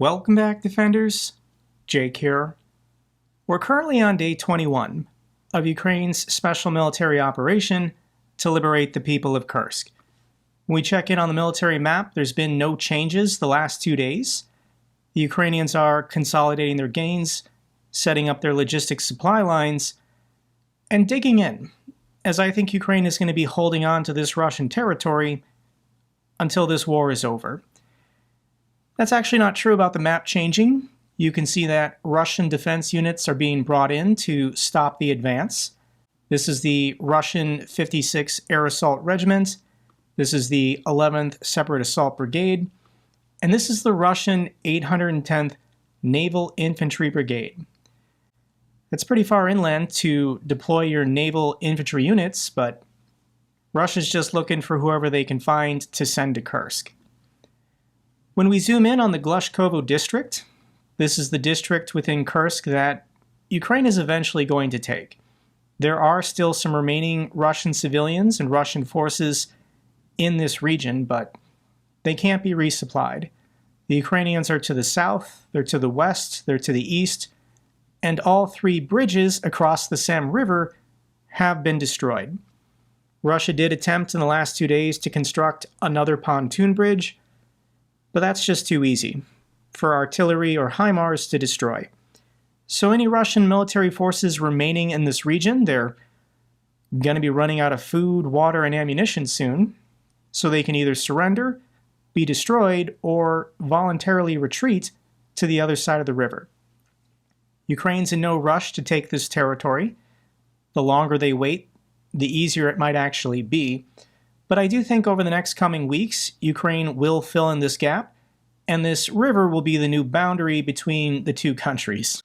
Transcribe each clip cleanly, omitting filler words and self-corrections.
Welcome back, Defenders. Jake here. We're currently on day 21 of Ukraine's special military operation to liberate the people of Kursk. When we check in on the military map, there's been no changes the last 2 days. The Ukrainians are consolidating their gains, setting up their logistics supply lines, and digging in, as I think Ukraine is going to be holding on to this Russian territory until this war is over. That's actually not true about the map changing. You can see that Russian defense units are being brought in to stop the advance. This is the Russian 56th Air Assault Regiment. This is the 11th Separate Assault Brigade. And this is the Russian 810th Naval Infantry Brigade. It's pretty far inland to deploy your naval infantry units, but Russia's just looking for whoever they can find to send to Kursk. When we zoom in on the Glushkovo district, this is the district within Kursk that Ukraine is eventually going to take. There are still some remaining Russian civilians and Russian forces in this region, but they can't be resupplied. The Ukrainians are to the south, they're to the west, they're to the east, and all three bridges across the Sem River have been destroyed. Russia did attempt in the last 2 days to construct another pontoon bridge, but that's just too easy for artillery or HIMARS to destroy. So any Russian military forces remaining in this region, they're going to be running out of food, water, and ammunition soon, so they can either surrender, be destroyed, or voluntarily retreat to the other side of the river. Ukraine's in no rush to take this territory. The longer they wait, the easier it might actually be. But I do think over the next coming weeks, Ukraine will fill in this gap, and this river will be the new boundary between the two countries.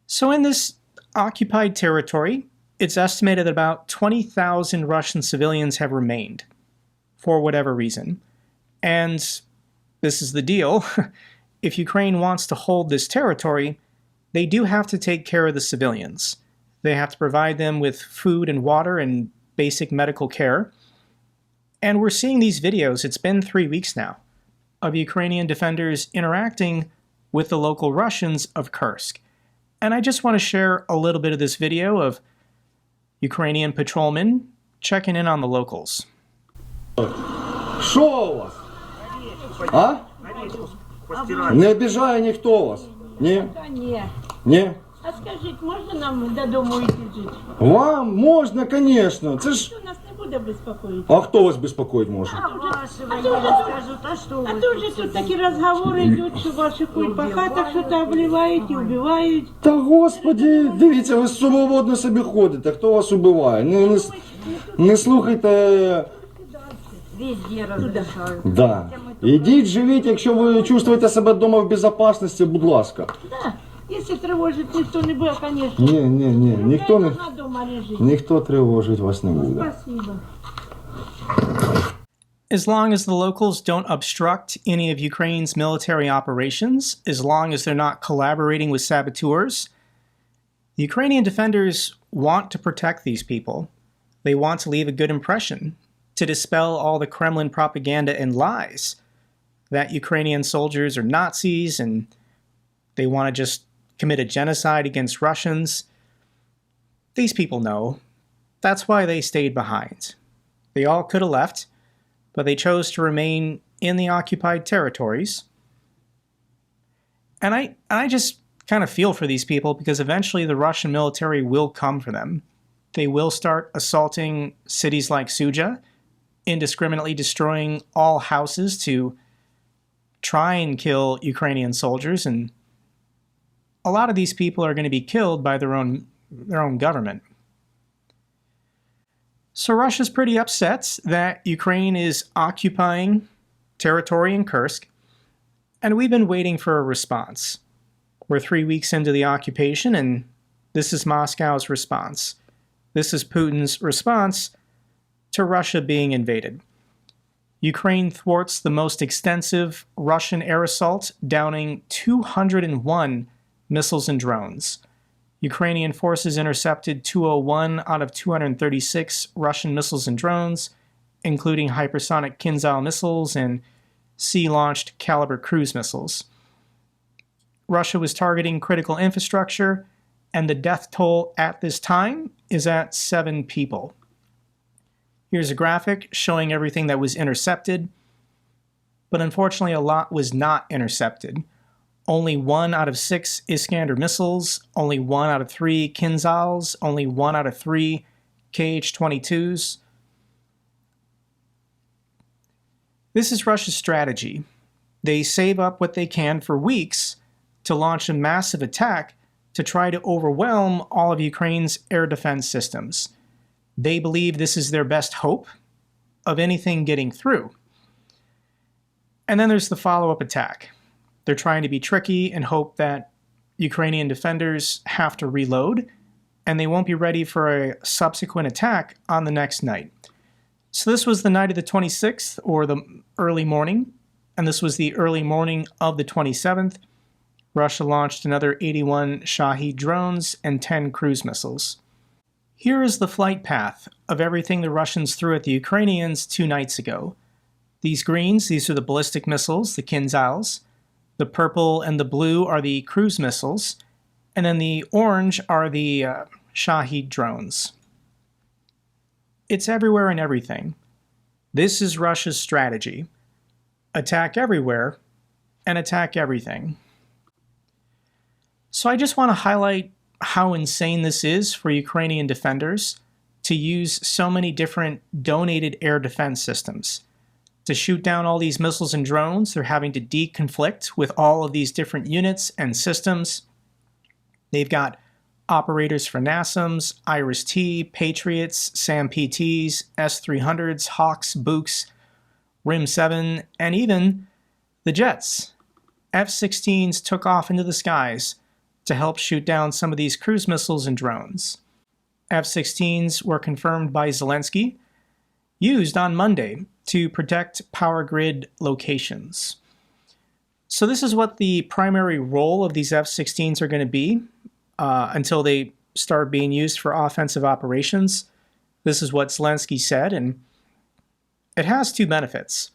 So in this occupied territory, it's estimated that about 20,000 Russian civilians have remained, for whatever reason. And this is the deal. If Ukraine wants to hold this territory, they do have to take care of the civilians. They have to provide them with food and water and basic medical care. And we're seeing these videos, it's been 3 weeks now, of Ukrainian defenders interacting with the local Russians of Kursk. And I just want to share a little bit of this video of Ukrainian patrolmen checking in on the locals. Що у вас? А? Не обіжає ніхто вас? Ні? Ні. Ні? А скажіть, можна нам додому йти жити? Вам можна, звісно. Це ж... Що нас не буде безпокоїти? А хто вас безпокоїть може? А то вже тут такі розговори йдуть, що ваші по хатах щось обливають і вбивають. Та господи, дивіться, ви свободно собі ходите, хто вас убиває? Не слухайте... Везде розрішають. Да. Ідіть, живіть, якщо ви чувствуєте себе вдома в безпечності, будь ласка. Да. Якщо тривожить ніхто не буде, звісно. Ні, ніхто тривожить вас не буде. Спасибо. As long as the locals don't obstruct any of Ukraine's military operations, as long as they're not collaborating with saboteurs, the Ukrainian defenders want to protect these people. They want to leave a good impression, to dispel all the Kremlin propaganda and lies that Ukrainian soldiers are Nazis and they want to just commit a genocide against Russians. These people know. That's why they stayed behind. They all could have left, but they chose to remain in the occupied territories. And I just kind of feel for these people because eventually the Russian military will come for them. They will start assaulting cities like Suja, indiscriminately destroying all houses to try and kill Ukrainian soldiers, and a lot of these people are going to be killed by their own government. So Russia's pretty upset that Ukraine is occupying territory in Kursk, and we've been waiting for a response. We're 3 weeks into the occupation, and this is Moscow's response. This is Putin's response to Russia being invaded. Ukraine thwarts the most extensive Russian air assault, downing 201 missiles and drones. Ukrainian forces intercepted 201 out of 236 Russian missiles and drones, including hypersonic Kinzhal missiles and sea-launched caliber cruise missiles. Russia was targeting critical infrastructure, and the death toll at this time is at 7 people. Here's a graphic showing everything that was intercepted, but unfortunately a lot was not intercepted. Only 1 out of 6 Iskander missiles, only 1 out of 3 Kinzhals, only 1 out of 3 Kh-22s. This is Russia's strategy. They save up what they can for weeks to launch a massive attack to try to overwhelm all of Ukraine's air defense systems. They believe this is their best hope of anything getting through. And then there's the follow-up attack. They're trying to be tricky and hope that Ukrainian defenders have to reload, and they won't be ready for a subsequent attack on the next night. So this was the night of the 26th, or the early morning, and this was the early morning of the 27th. Russia launched another 81 Shahed drones and 10 cruise missiles. Here is the flight path of everything the Russians threw at the Ukrainians 2 nights ago. These greens, these are the ballistic missiles, the Kinzhals. The purple and the blue are the cruise missiles, and then the orange are the Shahed drones. It's everywhere and everything. This is Russia's strategy. Attack everywhere and attack everything. So I just want to highlight how insane this is for Ukrainian defenders to use so many different donated air defense systems. To shoot down all these missiles and drones, they're having to deconflict with all of these different units and systems. They've got operators for NASAMS, IRIS-T, Patriots, SAM-PTs, S-300s, Hawks, Buks, RIM-7, and even the jets. F-16s took off into the skies to help shoot down some of these cruise missiles and drones. F-16s were confirmed by Zelensky, used on Monday to protect power grid locations. So this is what the primary role of these F-16s are going to be until they start being used for offensive operations. This is what Zelensky said, and it has 2 benefits.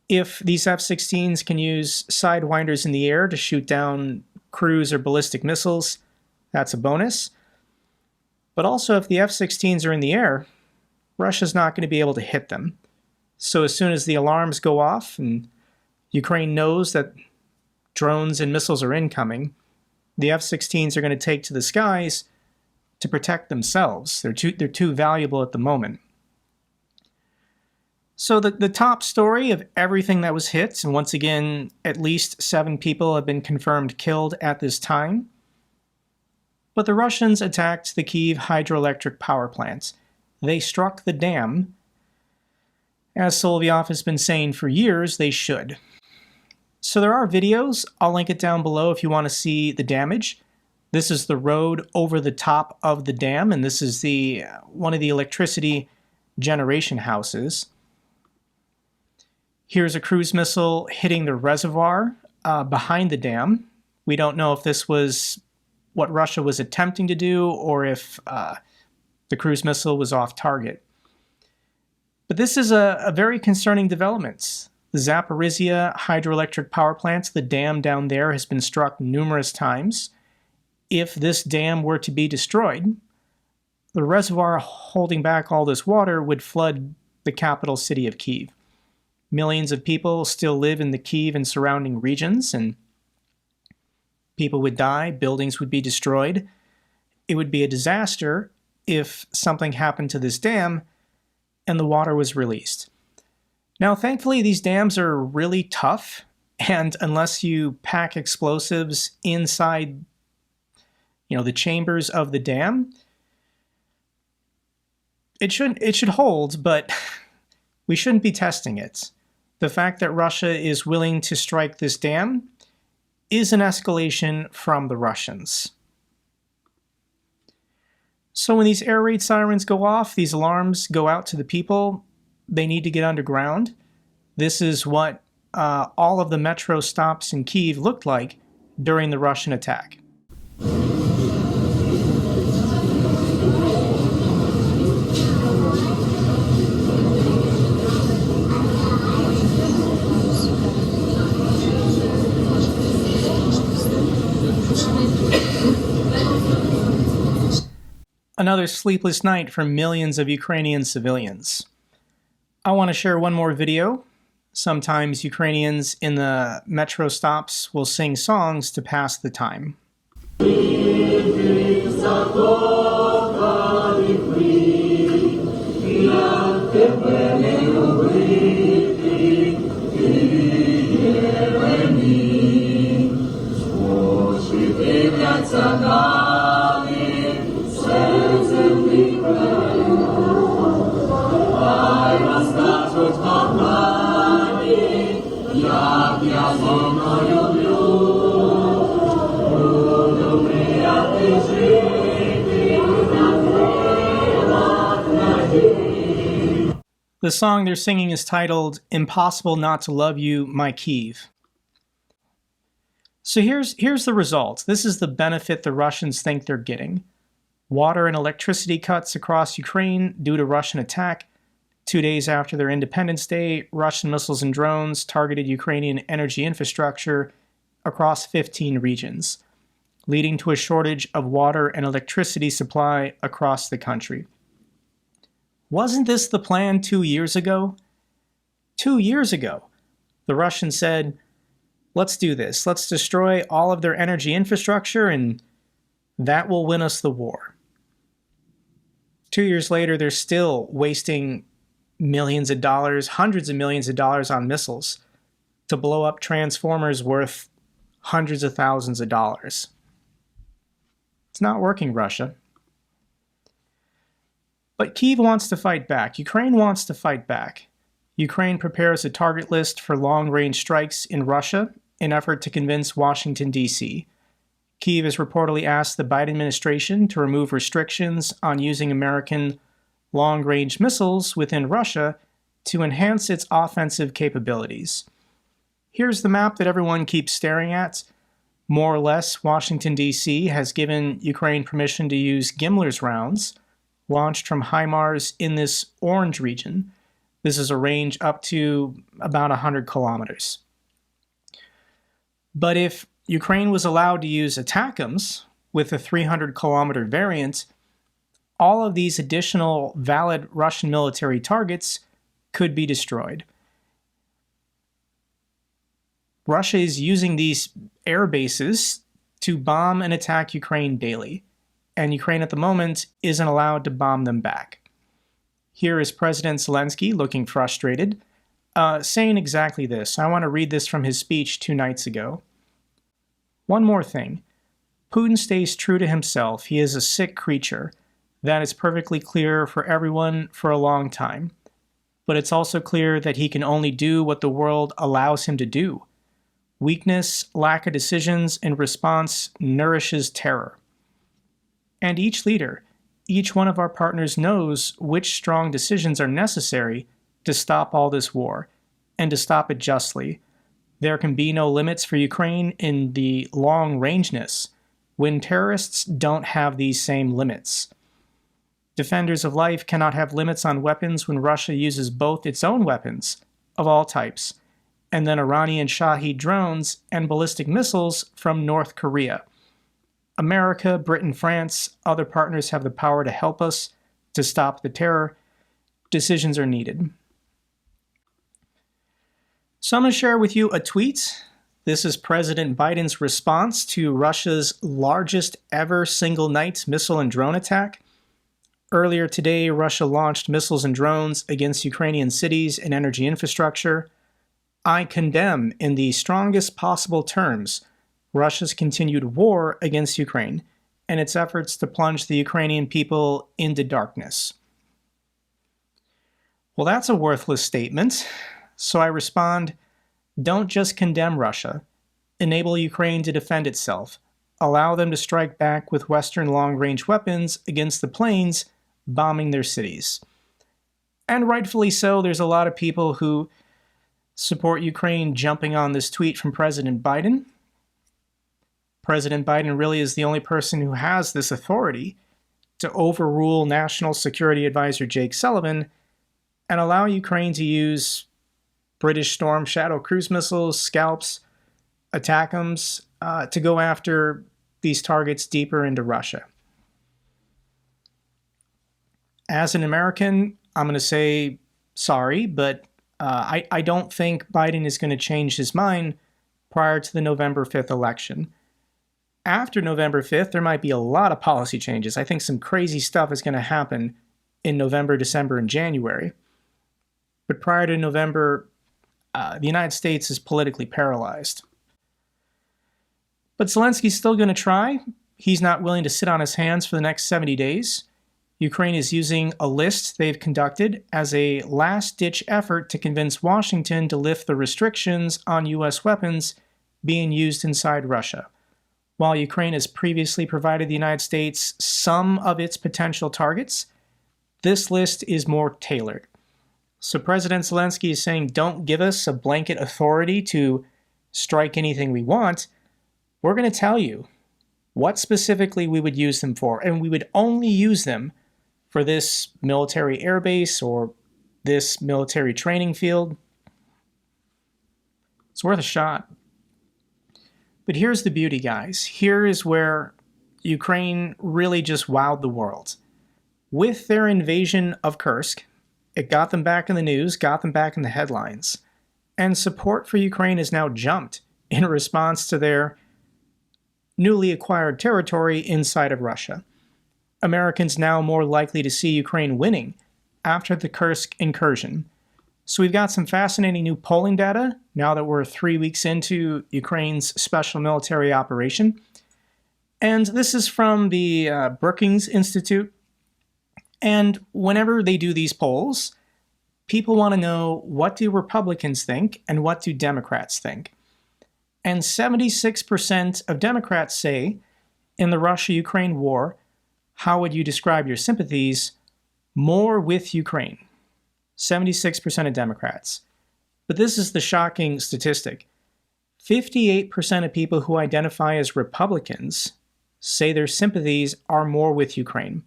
If these F-16s can use sidewinders in the air to shoot down cruise or ballistic missiles, that's a bonus. But also, if the F-16s are in the air, Russia's not going to be able to hit them. So as soon as the alarms go off and Ukraine knows that drones and missiles are incoming, the F-16s are going to take to the skies to protect themselves. They're too valuable at the moment. So the top story of everything that was hit, and once again, at least 7 people have been confirmed killed at this time. But the Russians attacked the Kyiv hydroelectric power plant. They struck the dam. As Solovyov has been saying for years, they should. So there are videos. I'll link it down below if you want to see the damage. This is the road over the top of the dam, and this is one of the electricity generation houses. Here's a cruise missile hitting the reservoir behind the dam. We don't know if this was what Russia was attempting to do or if the cruise missile was off target. But this is a very concerning development. The Zaporizhia hydroelectric power plant, the dam down there, has been struck numerous times. If this dam were to be destroyed, the reservoir holding back all this water would flood the capital city of Kyiv. Millions of people still live in the Kyiv and surrounding regions, and people would die, buildings would be destroyed. It would be a disaster if something happened to this dam and the water was released. Now, thankfully, these dams are really tough, and unless you pack explosives inside, the chambers of the dam, it should hold, but we shouldn't be testing it. The fact that Russia is willing to strike this dam is an escalation from the Russians. So when these air raid sirens go off, these alarms go out to the people, they need to get underground. This is what all of the metro stops in Kyiv looked like during the Russian attack. Another sleepless night for millions of Ukrainian civilians. I want to share one more video. Sometimes Ukrainians in the metro stops will sing songs to pass the time. The song they're singing is titled "Impossible Not to Love You, My Kyiv." So here's the result. This is the benefit the Russians think they're getting. Water and electricity cuts across Ukraine due to Russian attack. 2 days after their Independence Day, Russian missiles and drones targeted Ukrainian energy infrastructure across 15 regions, leading to a shortage of water and electricity supply across the country. Wasn't this the plan 2 years ago? 2 years ago, the Russians said, let's do this. Let's destroy all of their energy infrastructure and that will win us the war. 2 years later, they're still wasting millions of dollars, hundreds of millions of dollars on missiles to blow up transformers worth hundreds of thousands of dollars. It's not working, Russia. But Kyiv wants to fight back. Ukraine wants to fight back. Ukraine prepares a target list for long-range strikes in Russia in effort to convince Washington, D.C. Kyiv has reportedly asked the Biden administration to remove restrictions on using American long-range missiles within Russia to enhance its offensive capabilities. Here's the map that everyone keeps staring at. More or less, Washington, D.C. has given Ukraine permission to use Gimler's rounds, launched from HIMARS in this orange region. This is a range up to about 100 kilometers. But if Ukraine was allowed to use ATACMS with a 300-kilometer variant, all of these additional valid Russian military targets could be destroyed. Russia is using these air bases to bomb and attack Ukraine daily, and Ukraine at the moment isn't allowed to bomb them back. Here is President Zelensky looking frustrated, saying exactly this. I want to read this from his speech 2 nights ago. One more thing. Putin stays true to himself. He is a sick creature. That is perfectly clear for everyone for a long time. But it's also clear that he can only do what the world allows him to do. Weakness, lack of decisions, and response nourishes terror. And each leader, each one of our partners knows which strong decisions are necessary to stop all this war, and to stop it justly. There can be no limits for Ukraine in the long-rangeness when terrorists don't have these same limits. Defenders of life cannot have limits on weapons when Russia uses both its own weapons, of all types, and then Iranian Shahed drones and ballistic missiles from North Korea. America, Britain, France, other partners have the power to help us to stop the terror. Decisions are needed. So I'm going to share with you a tweet. This is President Biden's response to Russia's largest ever single-night missile and drone attack. Earlier today, Russia launched missiles and drones against Ukrainian cities and energy infrastructure. I condemn in the strongest possible terms Russia's continued war against Ukraine and its efforts to plunge the Ukrainian people into darkness. Well, that's a worthless statement. So I respond, don't just condemn Russia. Enable Ukraine to defend itself. Allow them to strike back with Western long-range weapons against the planes bombing their cities. And rightfully so, there's a lot of people who support Ukraine jumping on this tweet from President Biden. President Biden really is the only person who has this authority to overrule National Security Advisor Jake Sullivan and allow Ukraine to use British Storm Shadow cruise missiles, scalps, ATACMS, to go after these targets deeper into Russia. As an American, I'm going to say sorry, but I don't think Biden is going to change his mind prior to the November 5th election. After November 5th, there might be a lot of policy changes. I think some crazy stuff is going to happen in November, December, and January. But prior to November, the United States is politically paralyzed. But Zelensky's still going to try. He's not willing to sit on his hands for the next 70 days. Ukraine is using a list they've conducted as a last-ditch effort to convince Washington to lift the restrictions on U.S. weapons being used inside Russia. While Ukraine has previously provided the United States some of its potential targets, this list is more tailored. So President Zelensky is saying, don't give us a blanket authority to strike anything we want. We're going to tell you what specifically we would use them for, and we would only use them for this military airbase or this military training field. It's worth a shot. But here's the beauty, guys. Here is where Ukraine really just wowed the world. With their invasion of Kursk, it got them back in the news, got them back in the headlines. And support for Ukraine has now jumped in response to their newly acquired territory inside of Russia. Americans now more likely to see Ukraine winning after the Kursk incursion. So we've got some fascinating new polling data now that we're 3 weeks into Ukraine's special military operation. And this is from the Brookings Institute. And whenever they do these polls, people want to know, what do Republicans think and what do Democrats think? And 76% of Democrats say, in the Russia-Ukraine war, how would you describe your sympathies? More with Ukraine. 76% of Democrats. But this is the shocking statistic. 58% of people who identify as Republicans say their sympathies are more with Ukraine.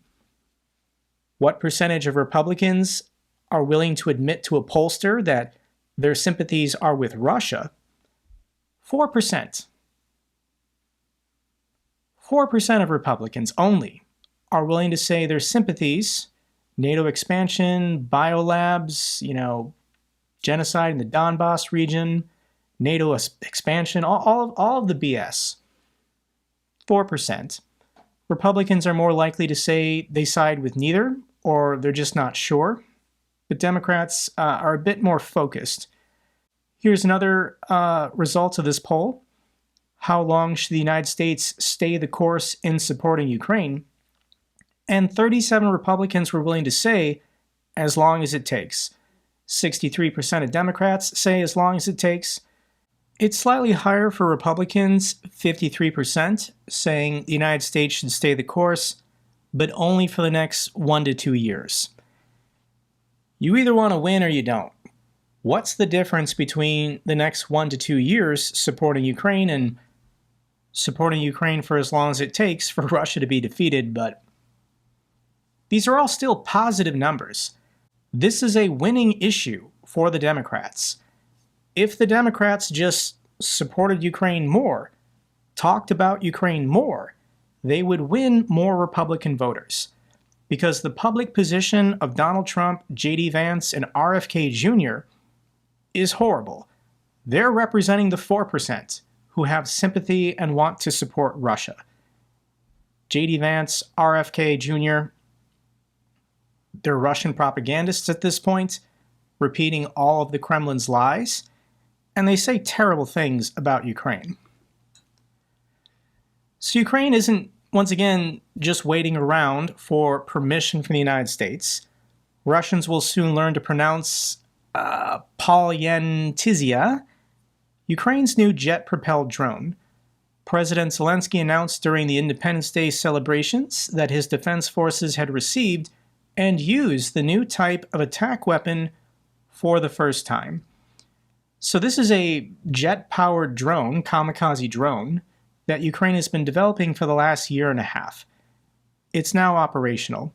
What percentage of Republicans are willing to admit to a pollster that their sympathies are with Russia? 4%. 4% of Republicans only are willing to say their sympathies, NATO expansion, biolabs, genocide in the Donbass region, NATO expansion, all of the BS. 4%. Republicans are more likely to say they side with neither, or they're just not sure. But Democrats are a bit more focused. Here's another result of this poll. How long should the United States stay the course in supporting Ukraine? And 37 Republicans were willing to say, as long as it takes. 63% of Democrats say as long as it takes. It's slightly higher for Republicans, 53%, saying the United States should stay the course, but only for the next 1 to 2 years. You either want to win or you don't. What's the difference between the next 1 to 2 years supporting Ukraine and supporting Ukraine for as long as it takes for Russia to be defeated? But these are all still positive numbers. This is a winning issue for the Democrats. If the Democrats just supported Ukraine more, talked about Ukraine more, they would win more Republican voters. Because the public position of Donald Trump, J.D. Vance, and RFK Jr. is horrible. They're representing the 4% who have sympathy and want to support Russia. J.D. Vance, RFK Jr., they're Russian propagandists at this point, repeating all of the Kremlin's lies, and they say terrible things about Ukraine. So Ukraine isn't, once again, just waiting around for permission from the United States. Russians will soon learn to pronounce Polyentizia, Ukraine's new jet-propelled drone. President Zelensky announced during the Independence Day celebrations that his defense forces had received and used the new type of attack weapon for the first time. So this is a jet-powered drone, kamikaze drone, that Ukraine has been developing for the last year and a half. It's now operational.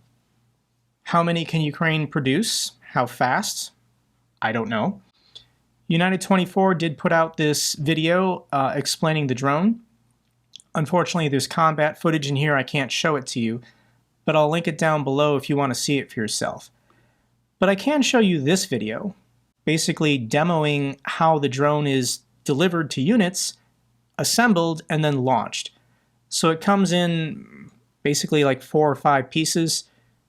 How many can Ukraine produce? How fast? I don't know. United 24 did put out this video explaining the drone. Unfortunately, there's combat footage in here. I can't show it to you. but I'll link it down below if you want to see it for yourself. But I can show you this video, basically demoing how the drone is delivered to units, assembled, and then launched. So it comes in basically like 4 or 5 pieces.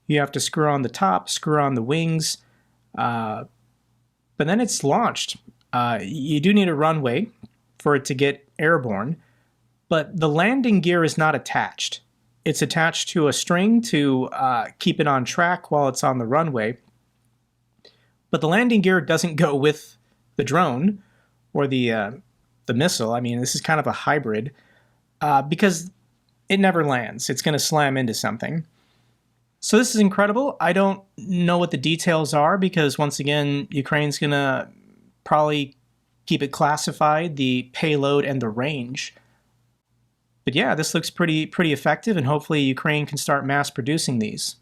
You have to screw on the top, screw on the wings, but then it's launched. You do need a runway for it to get airborne, but the landing gear is not attached. It's attached to a string to keep it on track while it's on the runway. But the landing gear doesn't go with the drone or the missile. I mean, this is kind of a hybrid because it never lands. It's going to slam into something. So this is incredible. I don't know what the details are because, once again, Ukraine's going to probably keep it classified, the payload and the range. But yeah, this looks pretty effective, and hopefully Ukraine can start mass producing these.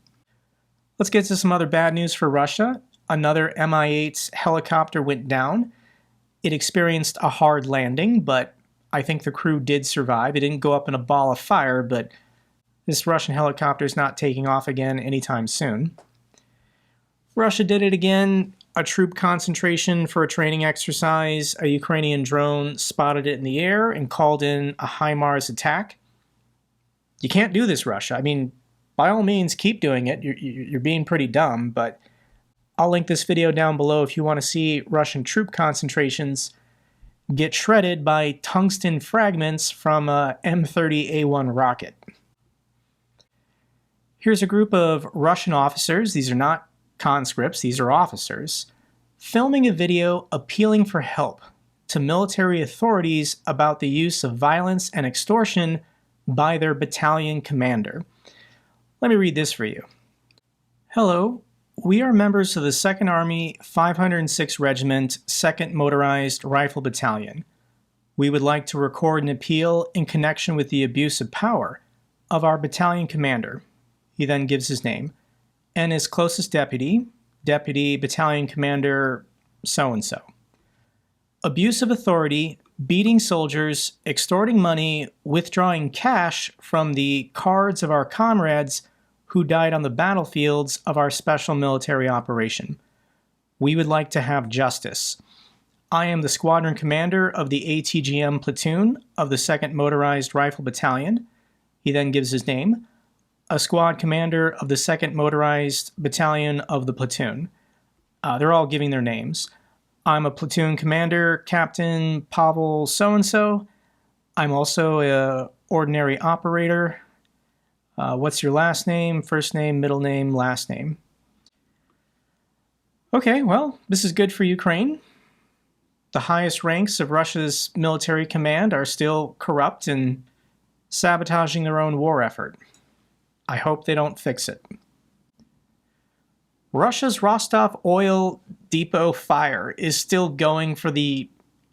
Let's get to some other bad news for Russia. Another Mi-8 helicopter went down. It experienced a hard landing, but I think the crew did survive. It didn't go up in a ball of fire, but this Russian helicopter is not taking off again anytime soon. Russia did it again. A troop concentration for a training exercise. A Ukrainian drone spotted it in the air and called in a HIMARS attack. You can't do this, Russia. I mean, by all means, keep doing it. You're being pretty dumb, but I'll link this video down below if you want to see Russian troop concentrations get shredded by tungsten fragments from a M30A1 rocket. Here's a group of Russian officers, these are not conscripts, these are officers, filming a video appealing for help to military authorities about the use of violence and extortion by their battalion commander. Let me read this for you. Hello, we are members of the 2nd Army 506 Regiment, 2nd Motorized Rifle Battalion. We would like to record an appeal in connection with the abuse of power of our battalion commander. He then gives his name, and his closest deputy, Deputy Battalion Commander so-and-so. Abuse of authority, beating soldiers, extorting money, withdrawing cash from the cards of our comrades who died on the battlefields of our special military operation. We would like to have justice. I am the squadron commander of the ATGM platoon of the 2nd Motorized Rifle Battalion. He then gives his name. A squad commander of the 2nd Motorized Battalion of the platoon. They're all giving their names. I'm a platoon commander, Captain Pavel so-and-so. I'm also an ordinary operator. What's your last name, first name, middle name, last name? Okay, well, this is good for Ukraine. The highest ranks of Russia's military command are still corrupt and sabotaging their own war effort. I hope they don't fix it. Russia's Rostov oil depot fire is still going for the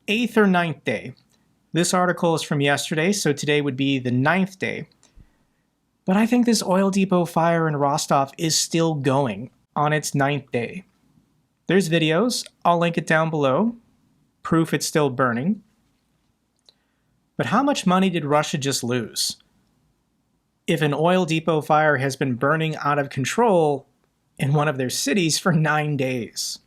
8th or 9th day. This article is from yesterday, so today would be the 9th day. But I think this oil depot fire in Rostov is still going on its 9th day. There's videos, I'll link it down below, proof it's still burning. But how much money did Russia just lose? If an oil depot fire has been burning out of control in one of their cities for 9 days.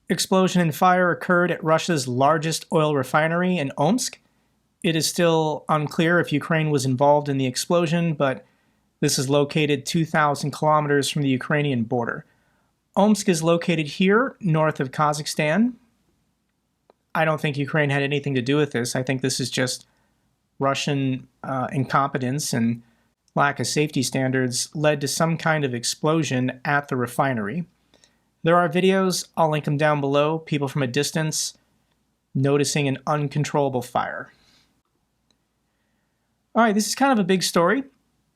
Explosion and fire occurred at Russia's largest oil refinery in Omsk. It is still unclear if Ukraine was involved in the explosion, but this is located 2,000 kilometers from the Ukrainian border. Omsk is located here, north of Kazakhstan. I don't think Ukraine had anything to do with this. I think this is just Russian incompetence and lack of safety standards led to some kind of explosion at the refinery. There are videos, I'll link them down below, people from a distance noticing an uncontrollable fire. All right, this is kind of a big story.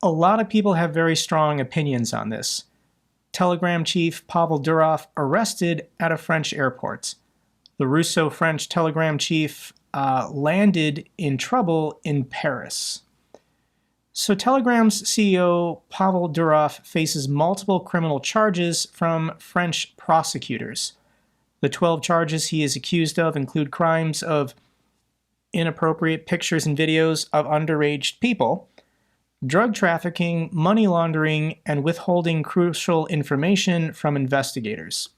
A lot of people have very strong opinions on this. Telegram chief Pavel Durov arrested at a French airport. The Russo-French Telegram chief landed in trouble in Paris. So Telegram's CEO Pavel Durov faces multiple criminal charges from French prosecutors. The 12 charges he is accused of include crimes of inappropriate pictures and videos of underage people, drug trafficking, money laundering, and withholding crucial information from investigators.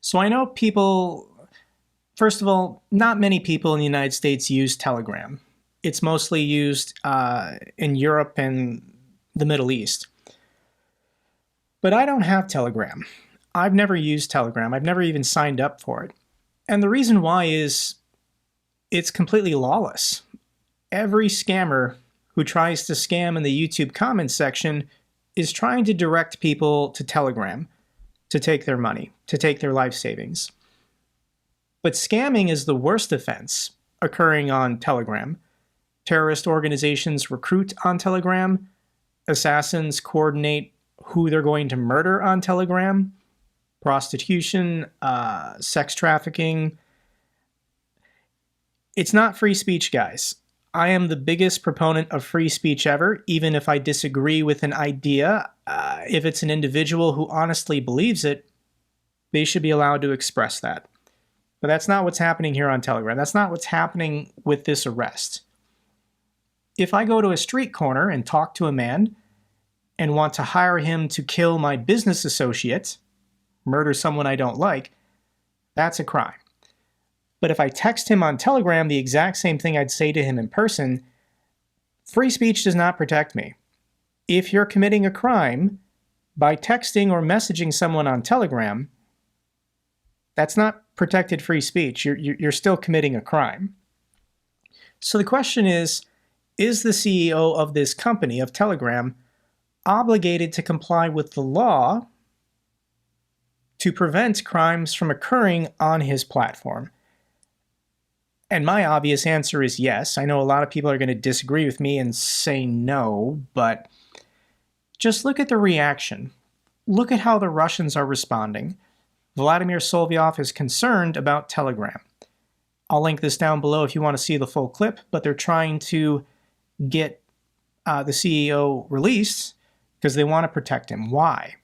So I know people, first of all, not many people in the United States use Telegram. It's mostly used in Europe and the Middle East. But I don't have Telegram. I've never used Telegram. I've never even signed up for it. And the reason why is it's completely lawless. Every scammer who tries to scam in the YouTube comments section is trying to direct people to Telegram to take their money, to take their life savings. But scamming is the worst offense occurring on Telegram. Terrorist organizations recruit on Telegram. Assassins coordinate who they're going to murder on Telegram. Prostitution, sex trafficking. It's not free speech, guys. I am the biggest proponent of free speech ever, even if I disagree with an idea. If it's an individual who honestly believes it, they should be allowed to express that. But that's not what's happening here on Telegram. That's not what's happening with this arrest. If I go to a street corner and talk to a man and want to hire him to kill my business associate, murder someone I don't like, that's a crime. But if I text him on Telegram the exact same thing I'd say to him in person, free speech does not protect me. If you're committing a crime by texting or messaging someone on Telegram, that's not protected free speech. You're still committing a crime. So the question is the CEO of this company, of Telegram, obligated to comply with the law to prevent crimes from occurring on his platform? And my obvious answer is yes. I know a lot of people are going to disagree with me and say no, but just look at the reaction. Look at how the Russians are responding. Vladimir Solyov is concerned about Telegram. I'll link this down below if you want to see the full clip, but they're trying to get the CEO released because they want to protect him. Why?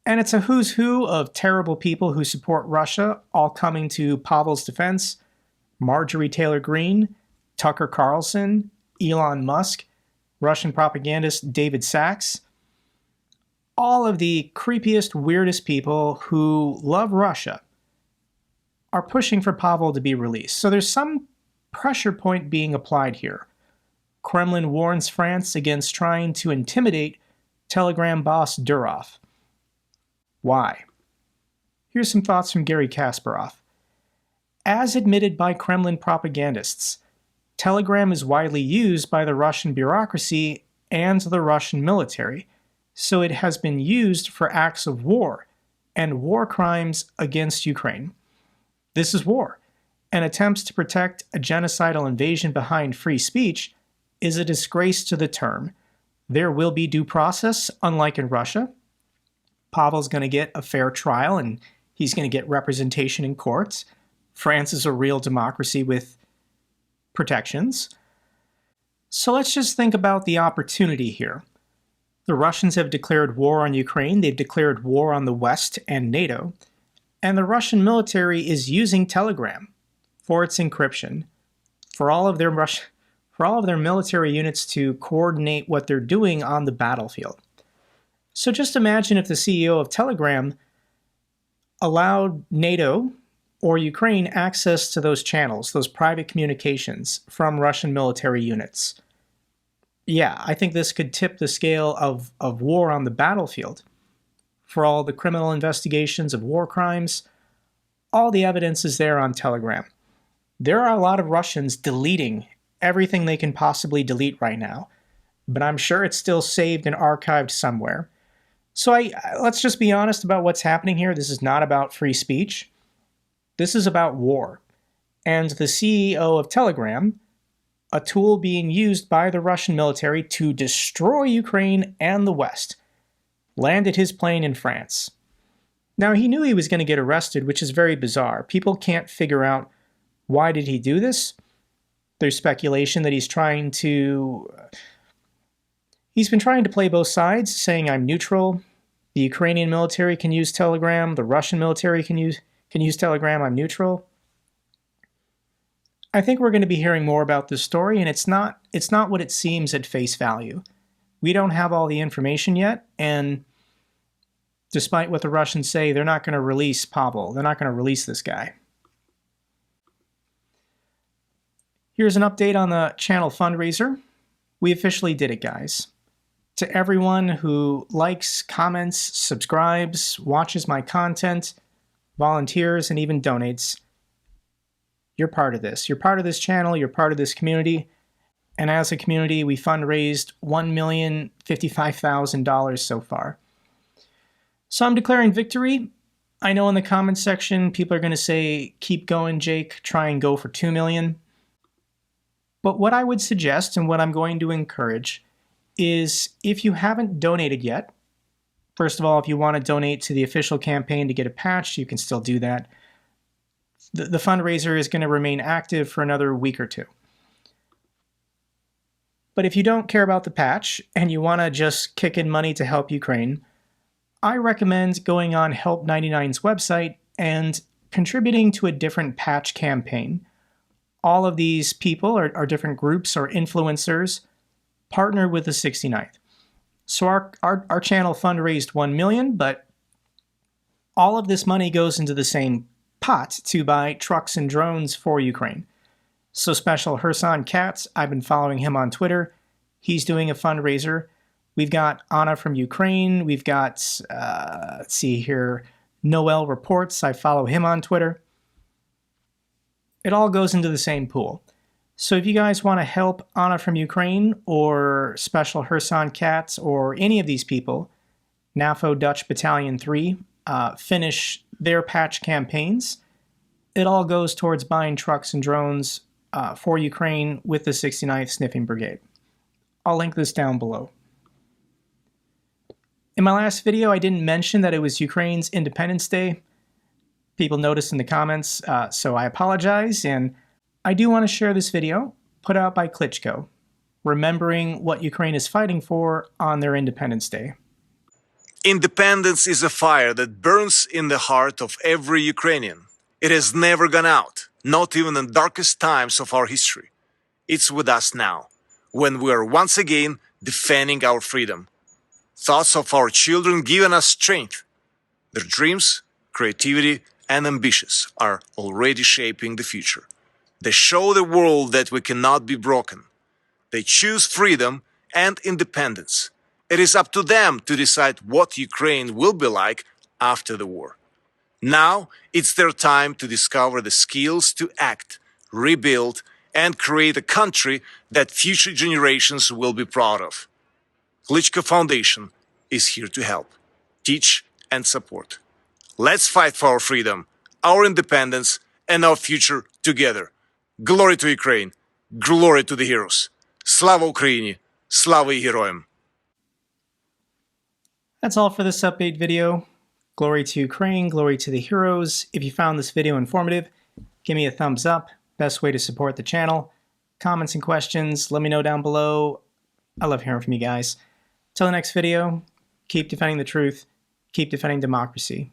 And it's a who's who of terrible people who support Russia, all coming to Pavel's defense. Marjorie Taylor Greene, Tucker Carlson, Elon Musk, Russian propagandist David Sachs. All of the creepiest, weirdest people who love Russia are pushing for Pavel to be released. So there's some pressure point being applied here. Kremlin warns France against trying to intimidate Telegram boss Durov. Why? Here's some thoughts from Garry Kasparov. As admitted by Kremlin propagandists, Telegram is widely used by the Russian bureaucracy and the Russian military, so it has been used for acts of war and war crimes against Ukraine. This is war, and attempts to protect a genocidal invasion behind free speech is a disgrace to the term. There will be due process, unlike in Russia. Pavel's going to get a fair trial, and he's going to get representation in courts. France is a real democracy with protections. So let's just think about the opportunity here. The Russians have declared war on Ukraine. They've declared war on the West and NATO. And the Russian military is using Telegram for its encryption, for all of their military units to coordinate what they're doing on the battlefield. So just imagine if the CEO of Telegram allowed NATO or Ukraine access to those channels, those private communications from Russian military units. Yeah, I think this could tip the scale of war on the battlefield. For all the criminal investigations of war crimes, all the evidence is there on Telegram. There are a lot of Russians deleting everything they can possibly delete right now, but I'm sure it's still saved and archived somewhere. So let's just be honest about what's happening here. This is not about free speech. This is about war. And the CEO of Telegram, a tool being used by the Russian military to destroy Ukraine and the West, landed his plane in France. Now, he knew he was going to get arrested, which is very bizarre. People can't figure out why did he do this. There's speculation that he's been trying to play both sides, saying I'm neutral. The Ukrainian military can use Telegram. The Russian military can use Telegram. I'm neutral. I think we're going to be hearing more about this story, and it's not what it seems at face value. We don't have all the information yet, and despite what the Russians say, they're not going to release Pavel. They're not going to release this guy. Here's an update on the channel fundraiser. We officially did it, guys. To everyone who likes, comments, subscribes, watches my content, volunteers, and even donates, you're part of this. You're part of this channel, you're part of this community, and as a community, we fundraised $1,055,000 so far. So I'm declaring victory. I know in the comments section, people are going to say, keep going, Jake, try and go for $2 million. But what I would suggest, and what I'm going to encourage, is if you haven't donated yet, first of all, if you want to donate to the official campaign to get a patch, you can still do that. The fundraiser is going to remain active for another week or two. But if you don't care about the patch and you want to just kick in money to help Ukraine, I recommend going on Help 99's website and contributing to a different patch campaign. All of these people are different groups or influencers partnered with the 69th. So our channel fundraised $1 million, but all of this money goes into the same pot to buy trucks and drones for Ukraine. So Special Herson Katz, I've been following him on Twitter. He's doing a fundraiser. We've got Anna from Ukraine. We've got, let's see here, Noel Reports. I follow him on Twitter. It all goes into the same pool. So if you guys want to help Anna from Ukraine or Special Herson Katz or any of these people, NAFO Dutch Battalion 3, finish their patch campaigns, it all goes towards buying trucks and drones for Ukraine with the 69th Sniffing Brigade. I'll link this down below. In my last video, I didn't mention that it was Ukraine's Independence Day. People noticed in the comments, so I apologize, and I do want to share this video put out by Klitschko, remembering what Ukraine is fighting for on their Independence Day. Independence is a fire that burns in the heart of every Ukrainian. It has never gone out, not even in the darkest times of our history. It's with us now, when we are once again defending our freedom. Thoughts of our children giving us strength. Their dreams, creativity, and ambitions are already shaping the future. They show the world that we cannot be broken. They choose freedom and independence. It is up to them to decide what Ukraine will be like after the war. Now it's their time to discover the skills to act, rebuild, and create a country that future generations will be proud of. Klitschko Foundation is here to help, teach, and support. Let's fight for our freedom, our independence, and our future together. Glory to Ukraine! Glory to the heroes! Slava Ukraini! Slava Героям! That's all for this update video. Glory to Ukraine, glory to the heroes. If you found this video informative, give me a thumbs up. Best way to support the channel. Comments and questions, let me know down below. I love hearing from you guys. Till the next video, keep defending the truth, keep defending democracy.